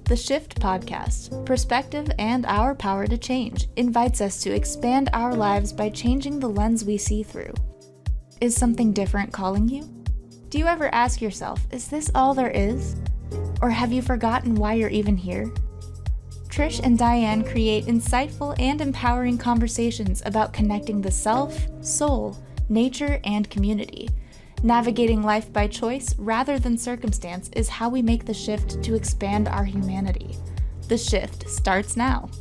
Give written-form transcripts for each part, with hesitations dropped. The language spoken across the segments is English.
The Shift podcast, Perspective and Our Power to Change, invites us to expand our lives by changing the lens we see through. Is something different calling you? Do you ever ask yourself, is this all there is? Or have you forgotten why you're even here? Trish and Diane create insightful and empowering conversations about connecting the self, soul, nature, and community. Navigating life by choice rather than circumstance is how we make the shift to expand our humanity. The shift starts now.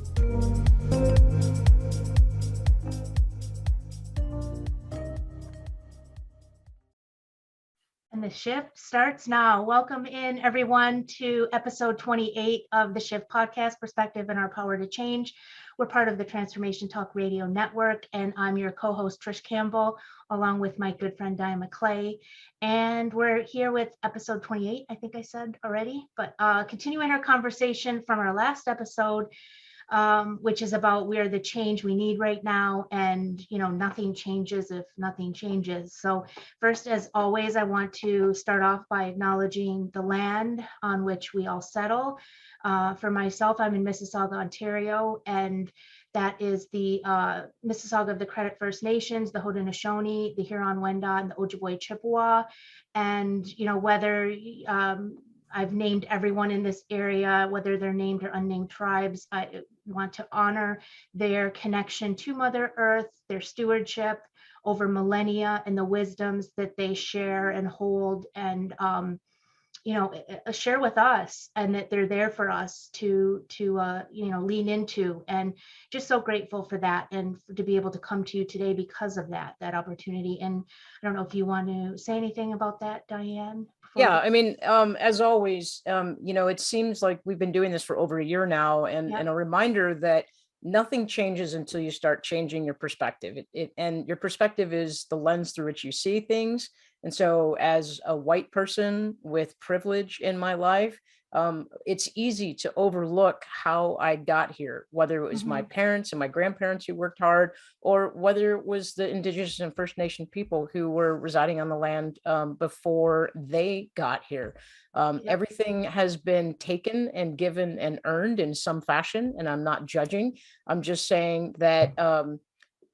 And the shift starts now. Welcome in everyone to episode 28 of the Shift podcast, Perspective and Our Power to Change. We're part of the Transformation Talk Radio Network, and I'm your co-host Trish Campbell, along with my good friend Diane McClay. And we're here with episode 28, I think I said already, but continuing our conversation from our last episode, which is about we're the change we need right now, and nothing changes if nothing changes. So first, as always, I want to start off by acknowledging the land on which we all settle. For myself, I'm in Mississauga, Ontario, and that is the Mississauga of the Credit First Nations, the Haudenosaunee, the Huron-Wendat, and the Ojibwe Chippewa. And whether I've named everyone in this area, whether they're named or unnamed tribes, I want to honor their connection to Mother Earth, their stewardship over millennia, and the wisdoms that they share and hold and share with us, and that they're there for us to lean into. And just so grateful for that, and to be able to come to you today because of that opportunity. And I don't know if you want to say anything about that, Diane. Yeah, I mean, as always, it seems like we've been doing this for over a year now, and a reminder that nothing changes until you start changing your perspective. And your perspective is the lens through which you see things. And so as a white person with privilege in my life, it's easy to overlook how I got here, whether it was my parents and my grandparents who worked hard, or whether it was the Indigenous and First Nation people who were residing on the land before they got here. Everything has been taken and given and earned in some fashion, and I'm not judging. I'm just saying that,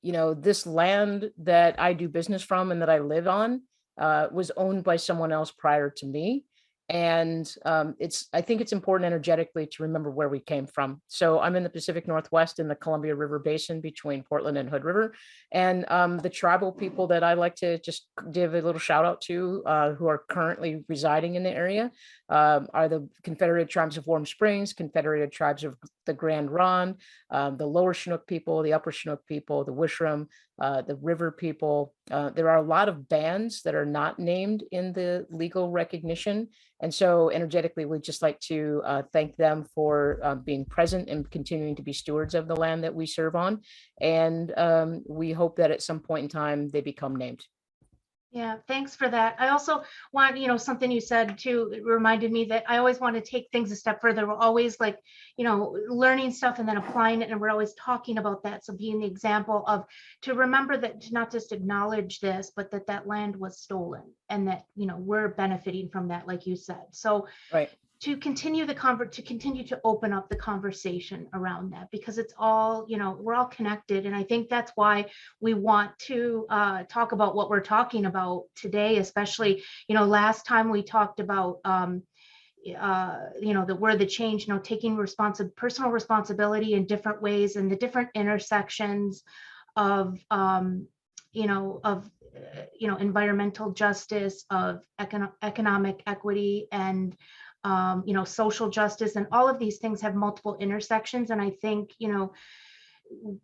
this land that I do business from and that I live on was owned by someone else prior to me. And I think it's important energetically to remember where we came from. So I'm in the Pacific Northwest in the Columbia River Basin between Portland and Hood River. And the tribal people that I like to just give a little shout out to who are currently residing in the area are the Confederated Tribes of Warm Springs, Confederated Tribes of the Grand Ronde, the Lower Chinook people, the Upper Chinook people, the Wishram, the River people. There are a lot of bands that are not named in the legal recognition. And so energetically, we'd just like to thank them for being present and continuing to be stewards of the land that we serve on. And we hope that at some point in time, they become named. Yeah, thanks for that. I also want, something you said too, it reminded me that I always want to take things a step further. We're always learning stuff and then applying it. And we're always talking about that. So being the example of, to remember that, to not just acknowledge this, but that land was stolen, and that, we're benefiting from that, like you said. So right. To continue to open up the conversation around that, because it's all, we're all connected. And I think that's why we want to talk about what we're talking about today, especially, last time we talked about, that we're the change, taking personal responsibility in different ways, and the different intersections of, environmental justice, of economic equity, and social justice, and all of these things have multiple intersections. And I think,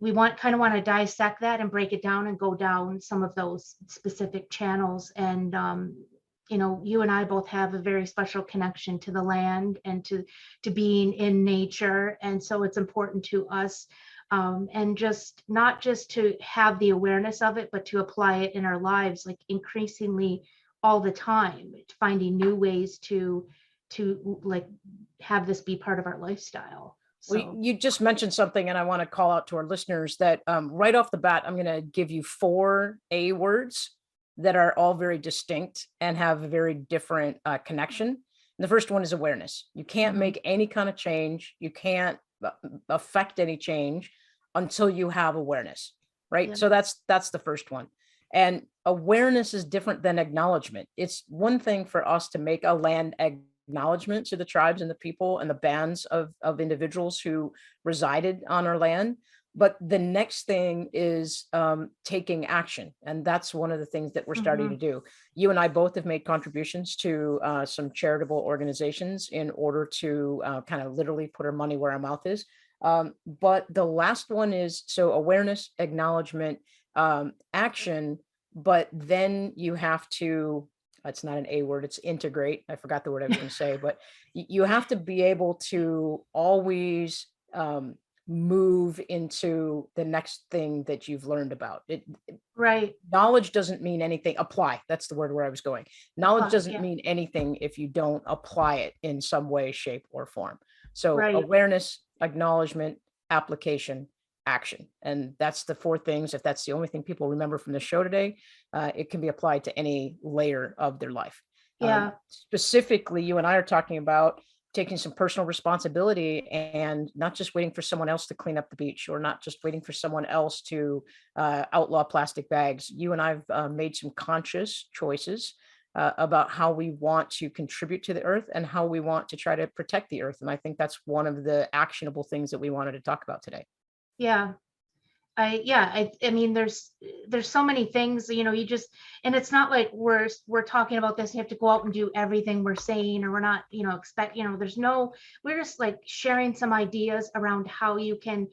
we want to dissect that and break it down and go down some of those specific channels. And, you and I both have a very special connection to the land and to being in nature. And so it's important to us, and just not just to have the awareness of it, but to apply it in our lives, like increasingly all the time, finding new ways to have this be part of our lifestyle. So. Well, you just mentioned something, and I want to call out to our listeners that right off the bat, I'm going to give you 4 A words that are all very distinct and have a very different connection. And the first one is awareness. You can't Mhm. make any kind of change. You can't affect any change until you have awareness, right? Yeah. So that's the first one. And awareness is different than acknowledgement. It's one thing for us to make a land acknowledgement to the tribes and the people and the bands of individuals who resided on our land. But the next thing is taking action. And that's one of the things that we're starting to Mhm. do. You and I both have made contributions to some charitable organizations in order to kind of literally put our money where our mouth is. But the last one is so awareness, acknowledgement, action, but then you have to, it's not an A word, it's integrate. I forgot the word I was going to say, but you have to be able to always move into the next thing that you've learned about it. Right. Knowledge doesn't mean anything. Apply. That's the word where I was going. Knowledge Apply. doesn't Yeah. mean anything if you don't apply it in some way, shape, or form. So Right. awareness, acknowledgement, application, action. And that's the four things. If that's the only thing people remember from the show today, it can be applied to any layer of their life. Yeah. Specifically, you and I are talking about taking some personal responsibility and not just waiting for someone else to clean up the beach or not just waiting for someone else to outlaw plastic bags. You and I've made some conscious choices about how we want to contribute to the earth and how we want to try to protect the earth. And I think that's one of the actionable things that we wanted to talk about today. Yeah. I mean, there's so many things, you just, and it's not like we're talking about this, you have to go out and do everything we're saying, or we're not, we're just like sharing some ideas around how you can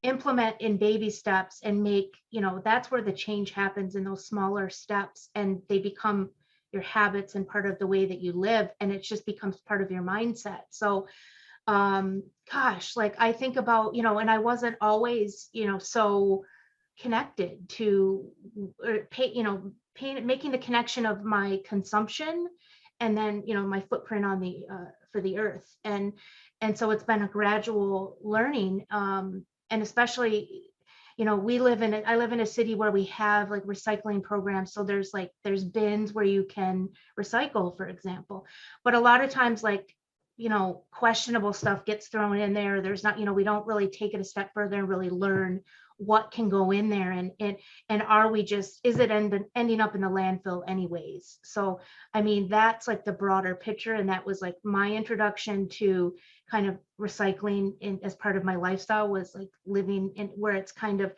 implement in baby steps and make, that's where the change happens, in those smaller steps, and they become your habits and part of the way that you live, and it just becomes part of your mindset. So gosh, like I think about, and I wasn't always, so connected to, making the connection of my consumption, and then, my footprint on the for the earth. And so it's been a gradual learning, and especially, I live in a city where we have like recycling programs, so there's bins where you can recycle, for example. But a lot of times, like, questionable stuff gets thrown in there. There's not, we don't really take it a step further and really learn what can go in there, and are we just, is it ending up in the landfill anyways? So I mean, that's like the broader picture, and that was like my introduction to kind of recycling as part of my lifestyle, was like living in where it's kind of,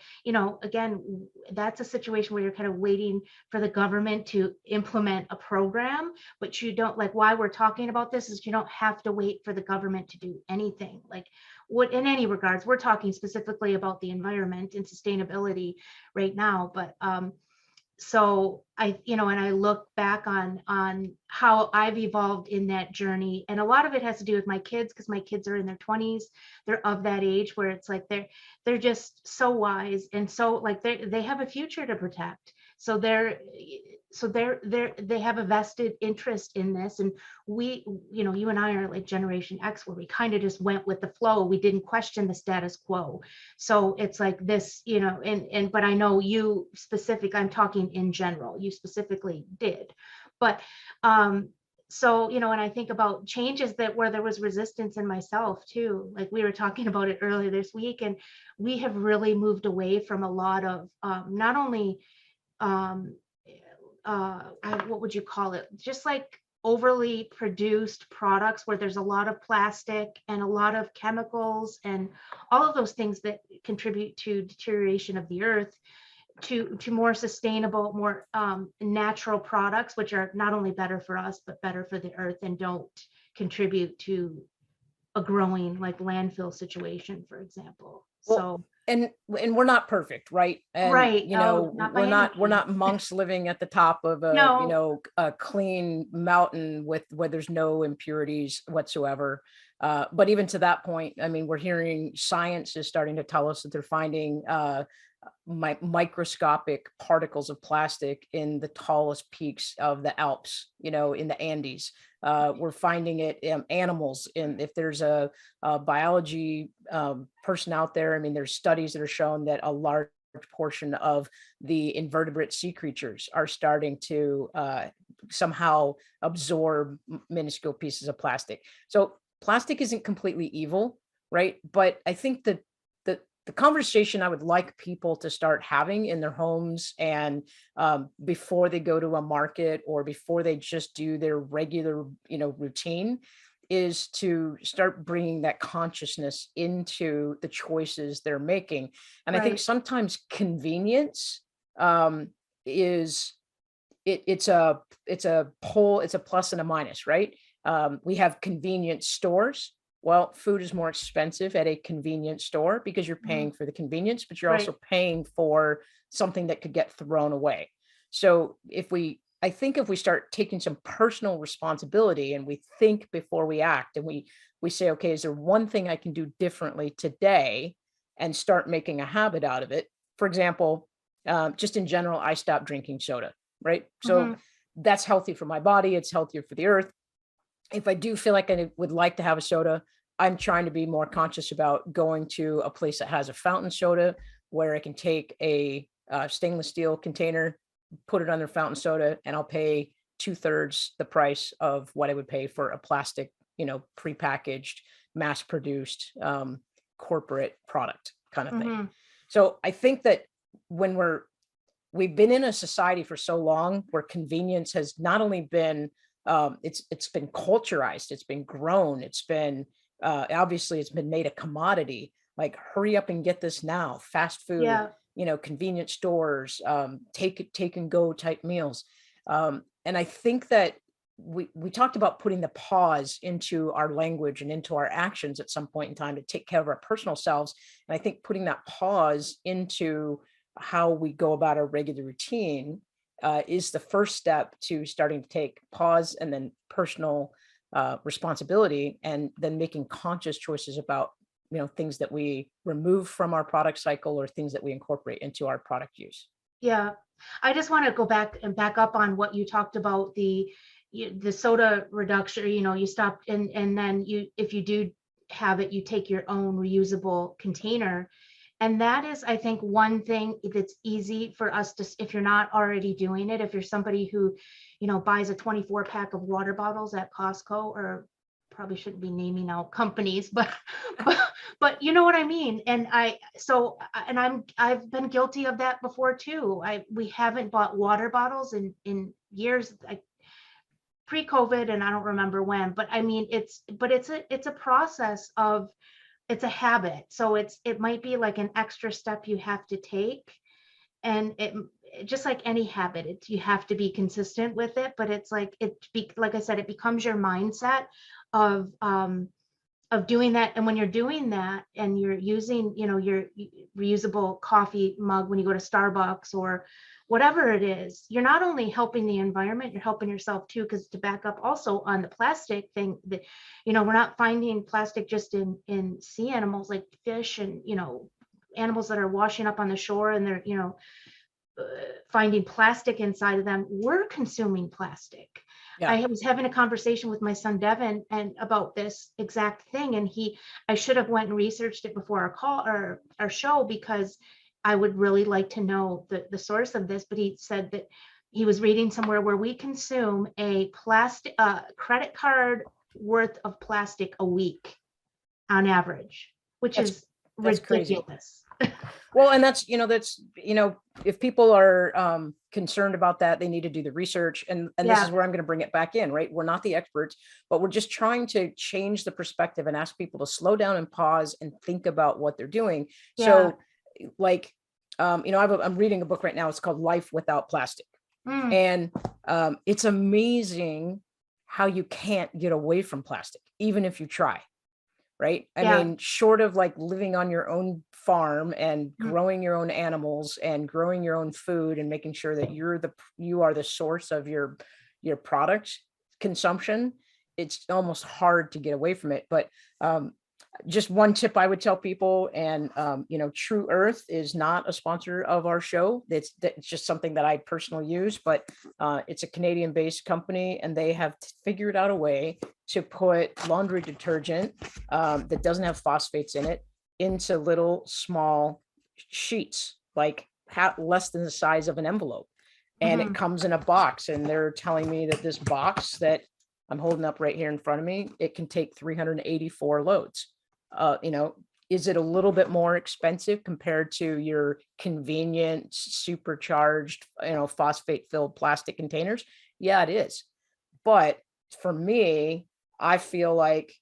again, that's a situation where you're kind of waiting for the government to implement a program, but you don't, like, why we're talking about this is you don't have to wait for the government to do anything. Like, what, in any regards, we're talking specifically about the environment and sustainability right now, but so I, and I look back on how I've evolved in that journey, and a lot of it has to do with my kids, because my kids are in their 20s. They're of that age where it's like they're just so wise, and so like they have a future to protect. So they have a vested interest in this, and we, you and I are like Generation X, where we kind of just went with the flow. We didn't question the status quo. So it's like this, but I know you specific, I'm talking in general, you specifically did. But so, and I think about changes that where there was resistance in myself too. Like we were talking about it earlier this week, and we have really moved away from a lot of not only um, what would you call it? Just like overly produced products where there's a lot of plastic and a lot of chemicals and all of those things that contribute to deterioration of the earth, to more sustainable, more natural products, which are not only better for us, but better for the earth, and don't contribute to a growing like landfill situation, for example. Well, So and we're not perfect, right? And right. Oh, not by any we're not means. monks living at the top of No. a clean mountain with where there's no impurities whatsoever. But even to that point, I mean, we're hearing science is starting to tell us that they're finding microscopic particles of plastic in the tallest peaks of the Alps, in the Andes. We're finding it in animals. And if there's a biology person out there, I mean, there's studies that are shown that a large portion of the invertebrate sea creatures are starting to somehow absorb minuscule pieces of plastic. So plastic isn't completely evil, right? But I think that the conversation I would like people to start having in their homes, and before they go to a market or before they just do their regular, routine, is to start bringing that consciousness into the choices they're making. And I think Right. sometimes convenience is it's a plus and a minus, right? We have convenience stores. Well, food is more expensive at a convenience store because you're Mhm. paying for the convenience, but you're Right. also paying for something that could get thrown away. So I think if we start taking some personal responsibility and we think before we act, and we say, okay, is there one thing I can do differently today, and start making a habit out of it? For example, just in general, I stopped drinking soda, right? So Mhm. that's healthy for my body. It's healthier for the earth. If I do feel like I would like to have a soda, I'm trying to be more conscious about going to a place that has a fountain soda where I can take a stainless steel container, put it on their fountain soda, and I'll pay two-thirds the price of what I would pay for a plastic, prepackaged, mass-produced corporate product kind of thing. Mhm. So I think that when we've been in a society for so long where convenience has not only been it's been culturized, it's been grown, it's been obviously it's been made a commodity. Like, hurry up and get this now. Fast food, Yeah. convenience stores, take and go type meals. And I think that we talked about putting the pause into our language and into our actions at some point in time to take care of our personal selves. And I think putting that pause into how we go about our regular routine is the first step to starting to take pause and then personal responsibility, and then making conscious choices about things that we remove from our product cycle or things that we incorporate into our product use. Yeah. I just want to go back and back up on what you talked about, the soda reduction, you stopped, and then if you do have it, you take your own reusable container. And that is, I think, one thing that's easy for us to, if you're not already doing it, if you're somebody who, buys a 24 pack of water bottles at Costco, or probably shouldn't be naming out companies, but, but you know what I mean? And I've been guilty of that before too. We haven't bought water bottles in years, like pre-COVID, and I don't remember when, but I mean, it's a process of, it's a habit. So it might be like an extra step you have to take. And just like any habit, you have to be consistent with it. But it's like, like I said, it becomes your mindset of doing that. And when you're doing that and you're using, your reusable coffee mug when you go to Starbucks or whatever it is, you're not only helping the environment, you're helping yourself too. Because to back up also on the plastic thing, that, we're not finding plastic just in sea animals like fish and, animals that are washing up on the shore, and they're, finding plastic inside of them. We're consuming plastic. Yeah. I was having a conversation with my son Devin and about this exact thing, and I should have went and researched it before our call or our show, because I would really like to know the source of this. But he said that he was reading somewhere where we consume a plastic credit card worth of plastic a week on average, which that's is that's crazy. ridiculous. Well, and if people are concerned about that, they need to do the research. And this Yeah. is where I'm going to bring it back in, right? We're not the experts, but we're just trying to change the perspective and ask people to slow down and pause and think about what they're doing. Yeah. So, like, I'm reading a book right now. It's called Life Without Plastic. Mm. And it's amazing how you can't get away from plastic, even if you try. Right? I Yeah. mean, short of like living on your own farm and Mm. growing your own animals and growing your own food and making sure that you are the source of your product consumption, it's almost hard to get away from it. But just one tip I would tell people, and True Earth is not a sponsor of our show. It's just something that I personally use, but it's a Canadian-based company, and they have figured out a way to put laundry detergent that doesn't have phosphates in it into little small sheets, like less than the size of an envelope. and Mhm. it comes in a box, and they're telling me that this box that I'm holding up right here in front of me, it can take 384 loads. You know, is it a little bit more expensive compared to your convenient supercharged, you know, phosphate filled plastic containers? Yeah, it is. But for me, I feel like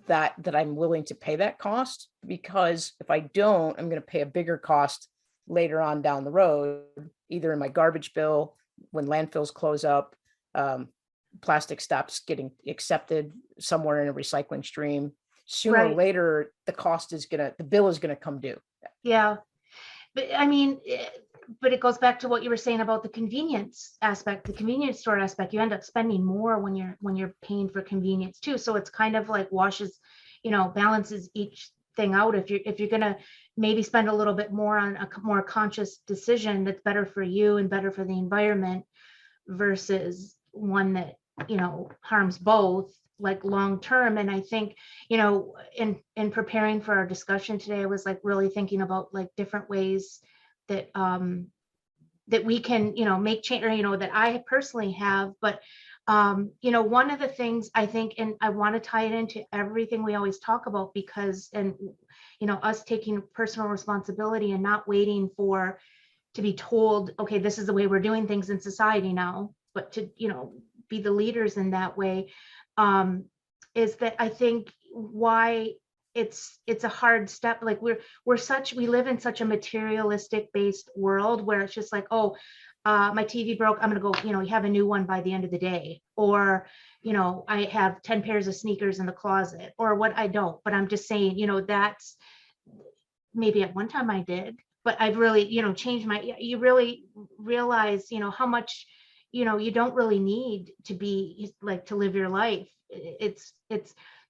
that I'm willing to pay that cost, because if I don't, I'm going to pay a bigger cost later on down the road, either in my garbage bill when landfills close up, um, plastic stops getting accepted somewhere in a recycling stream. Sooner or Right. later, the bill is going to come due. Yeah. But I mean, but it goes back to what you were saying about the convenience aspect, the convenience store aspect. You end up spending more when you're paying for convenience too. So it's kind of like washes, balances each thing out. If you're gonna maybe spend a little bit more on a more conscious decision that's better for you and better for the environment versus one that harms both, like long term. And I think, in preparing for our discussion today, I was like really thinking about like different ways that that we can make change, or that I personally have. But one of the things I think, and I want to tie it into everything we always talk about, because and us taking personal responsibility and not waiting for to be told, okay, this is the way we're doing things in society now, but to be the leaders in that way, is that I think why it's a hard step. Like we live in such a materialistic based world where it's just like, oh, my TV broke, I'm gonna go, you have a new one by the end of the day. Or I have 10 pairs of sneakers in the closet, or what. I don't, but I'm just saying, that's maybe at one time I did, but I've really, changed you really realize, how much, you don't really need to be like to live your life.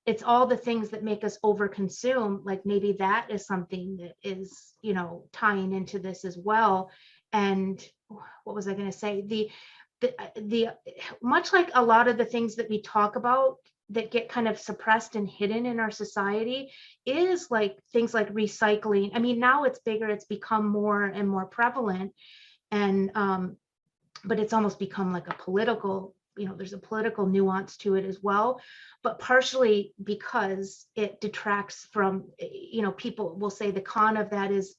It's all the things that make us overconsume. Like maybe that is something that is, tying into this as well. And what was I going to say? The much like a lot of the things that we talk about that get kind of suppressed and hidden in our society is like things like recycling. I mean, now it's bigger, it's become more and more prevalent. And but it's almost become like a political, there's a political nuance to it as well. But partially because it detracts from, people will say the con of that is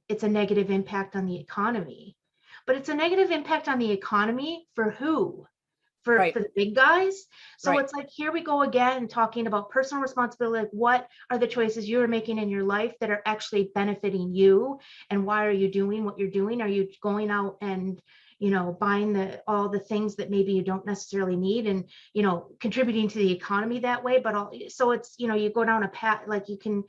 it's a negative impact on the economy. But it's a negative impact on the economy for who? Right. For the big guys. So Right. it's like, here we go again, talking about personal responsibility. Like, what are the choices you are making in your life that are actually benefiting you? And why are you doing what you're doing? Are you going out and, buying all the things that maybe you don't necessarily need, and, contributing to the economy that way? But so it's, you go down a path, like you can,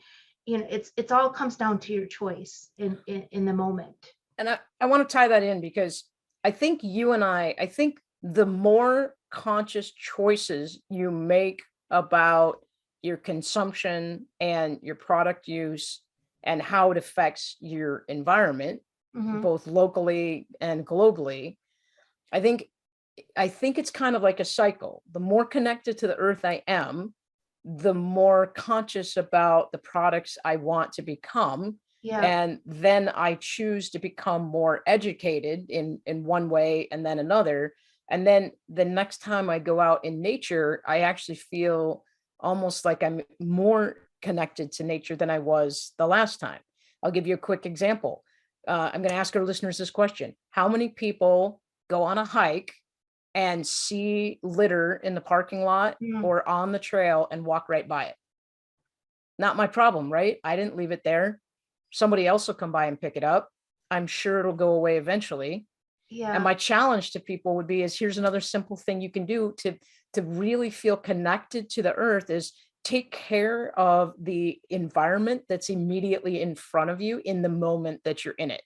it's all comes down to your choice in the moment. And I want to tie that in, because I think I think the more conscious choices you make about your consumption and your product use and how it affects your environment, Mhm. both locally and globally, I think it's kind of like a cycle. The more connected to the earth I am, the more conscious about the products I want to become. Yeah. And then I choose to become more educated in one way and then another. And then the next time I go out in nature, I actually feel almost like I'm more connected to nature than I was the last time. I'll give you a quick example. I'm going to ask our listeners this question: how many people go on a hike and see litter in the parking lot Mm. or on the trail and walk right by it? Not my problem, right? I didn't leave it there. Somebody else will come by and pick it up. I'm sure it'll go away eventually. And Yeah. my challenge to people would be, here's another simple thing you can do to really feel connected to the earth: is take care of the environment that's immediately in front of you in the moment that you're in it.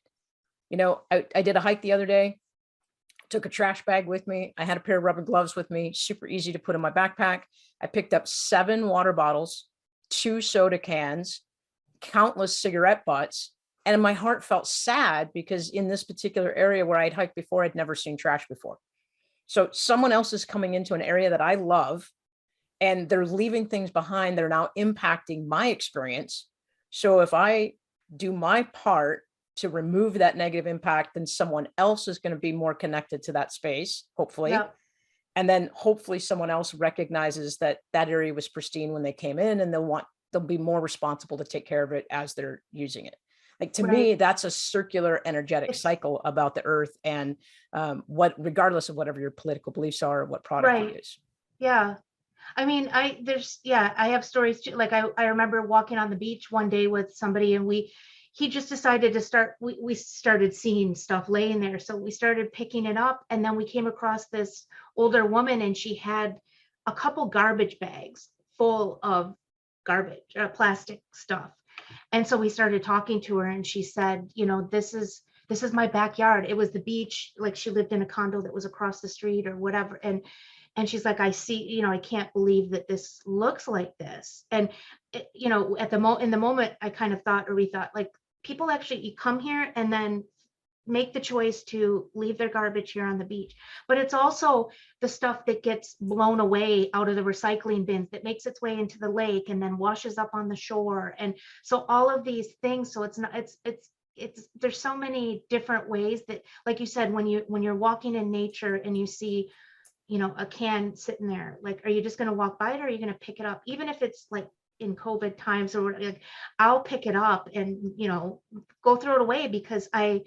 I did a hike the other day, took a trash bag with me. I had a pair of rubber gloves with me, super easy to put in my backpack. I picked up 7 water bottles, 2 soda cans, countless cigarette butts. And my heart felt sad, because in this particular area where I'd hiked before, I'd never seen trash before. So someone else is coming into an area that I love, and they're leaving things behind that are now impacting my experience. So if I do my part to remove that negative impact, then someone else is going to be more connected to that space, hopefully. Yep. And then hopefully someone else recognizes that that area was pristine when they came in, and they'll be more responsible to take care of it as they're using it. Like, to me, Right. that's a circular energetic It's cycle about the earth, and regardless of whatever your political beliefs are, or what product you right. use. Yeah. I mean, I have stories too. Like I remember walking on the beach one day with somebody, and he just decided to start, we started seeing stuff laying there. So we started picking it up, and then we came across this older woman, and she had a couple garbage bags full of garbage, plastic stuff. And so we started talking to her, and she said, this is my backyard. It was the beach. Like, she lived in a condo that was across the street or whatever. And she's like, I see, I can't believe that this looks like this. And in the moment, I kind of thought, or we thought, like, people actually come here and then make the choice to leave their garbage here on the beach. But it's also the stuff that gets blown away out of the recycling bins that makes its way into the lake and then washes up on the shore. And so all of these things, so it's not, there's so many different ways that, like you said, when you're walking in nature and you see, a can sitting there, like, are you just going to walk by it, or are you going to pick it up? Even if it's like in COVID times, or like, I'll pick it up and, go throw it away, because I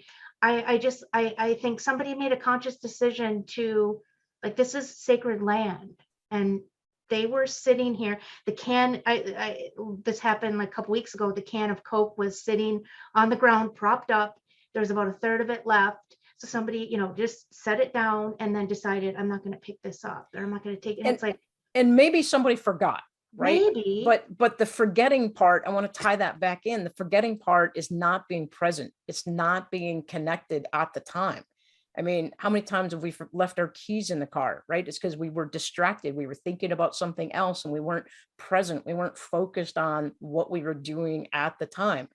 think somebody made a conscious decision to, like, this is sacred land, and they were sitting here. The can, this happened like a couple weeks ago. The can of Coke was sitting on the ground, propped up. There's about a third of it left. So somebody, just set it down and then decided, I'm not going to pick this up, or I'm not going to take it. And it's like, And maybe somebody forgot, right? maybe, But the forgetting part, I want to tie that back in. The forgetting part is not being present. It's not being connected at the time. I mean, how many times have we left our keys in the car, right? It's because we were distracted. We were thinking about something else, and we weren't present. We weren't focused on what we were doing at the time.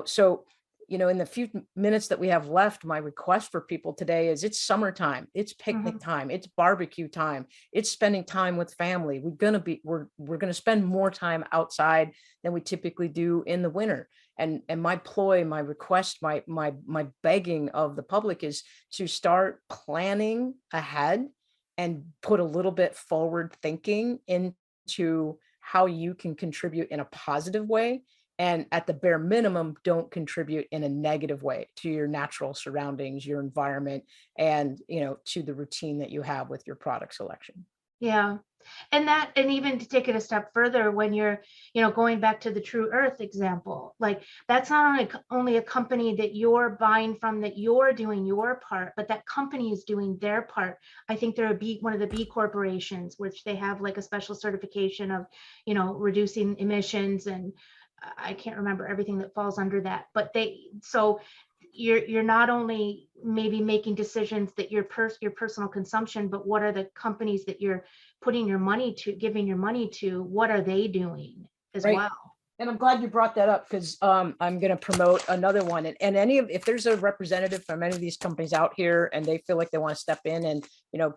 So, in the few minutes that we have left, my request for people today is, it's summertime, it's picnic time, it's barbecue time, it's spending time with family. We're going to spend more time outside than we typically do in the winter. And my ploy, my request, my begging of the public is to start planning ahead and put a little bit forward thinking into how you can contribute in a positive way. And at the bare minimum, don't contribute in a negative way to your natural surroundings, your environment, and, to the routine that you have with your product selection. yeah. And even to take it a step further, when you're, going back to the True Earth example, like, that's not only a company that you're buying from, that you're doing your part, but that company is doing their part. I think they're one of the B corporations, which they have like a special certification of, reducing emissions, and I can't remember everything that falls under that, but so you're not only maybe making decisions that your personal consumption, but what are the companies that you're putting your money to, giving your money to, what are they doing as Right. well? And I'm glad you brought that up, because I'm going to promote another one. And if there's a representative from any of these companies out here, and they feel like they want to step in and,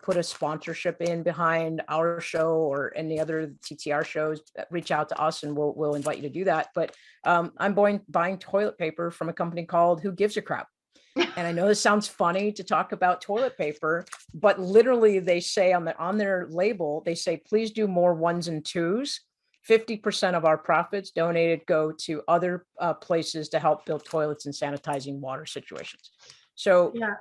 put a sponsorship in behind our show or any other TTR shows, reach out to us and we'll invite you to do that. But I'm buying toilet paper from a company called Who Gives a Crap. And I know this sounds funny to talk about toilet paper, but literally they say on their label, they say, please do more ones and twos. 50% of our profits donated go to other places to help build toilets and sanitizing water situations. So, Yeah.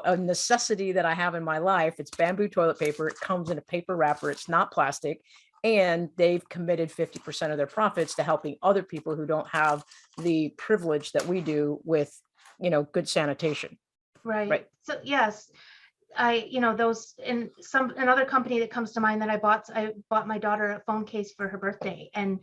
A necessity that I have in my life, it's bamboo toilet paper. It comes in a paper wrapper. It's not plastic. And they've committed 50% of their profits to helping other people who don't have the privilege that we do with, good sanitation. Right. So yes, another company that comes to mind that I bought my daughter a phone case for her birthday. And,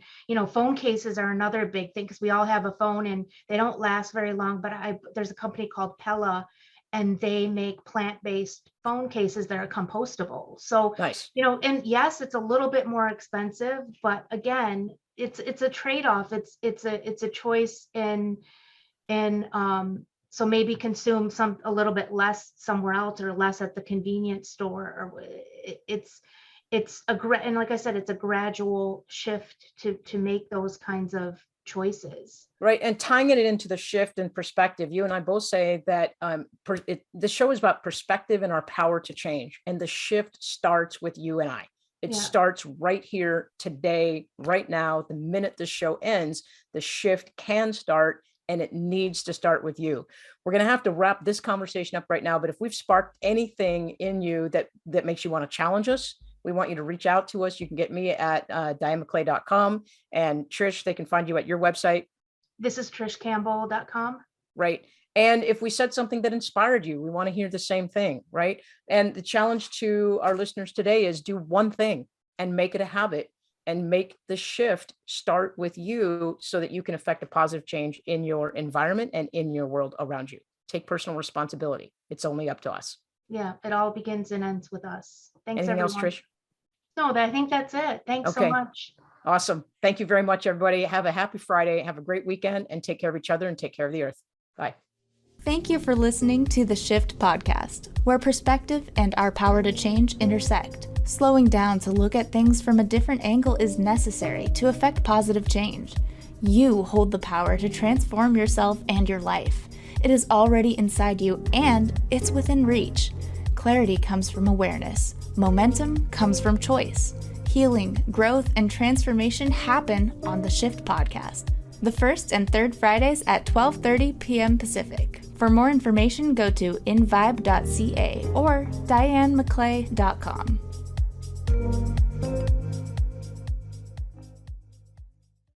phone cases are another big thing, because we all have a phone and they don't last very long. But there's a company called Pella, and they make plant-based phone cases that are compostable. So, Nice. And yes, it's a little bit more expensive, but again, it's a trade-off. It's a choice in so maybe consume a little bit less somewhere else, or less at the convenience store, or and like I said, it's a gradual shift to make those kinds of choices. Right. And tying it into the shift and perspective, you and I both say that the show is about perspective and our power to change. And the shift starts with you and I. It starts right here today, right now. The minute the show ends, the shift can start, and it needs to start with you. We're going to have to wrap this conversation up right now. But if we've sparked anything in you that makes you want to challenge us, we want you to reach out to us. You can get me at dianemcclay.com, and Trish, they can find you at your website. This is trishcampbell.com. Right. And if we said something that inspired you, we want to hear the same thing. Right. And the challenge to our listeners today is do one thing and make it a habit, and make the shift start with you so that you can affect a positive change in your environment and in your world around you. Take personal responsibility. It's only up to us. Yeah. It all begins and ends with us. Thanks, Anything everyone. else, Trish? No, I think that's it. Thanks so much. Awesome. Thank you very much, everybody. Have a happy Friday. Have a great weekend, and take care of each other and take care of the earth. Bye. Thank you for listening to the Shift Podcast, where perspective and our power to change intersect. Slowing down to look at things from a different angle is necessary to affect positive change. You hold the power to transform yourself and your life. It is already inside you, and it's within reach. Clarity comes from awareness. Momentum comes from choice. Healing, growth, and transformation happen on the Shift Podcast. The first and third Fridays at 12:30 p.m. Pacific. For more information, go to invibe.ca or dianemcclay.com.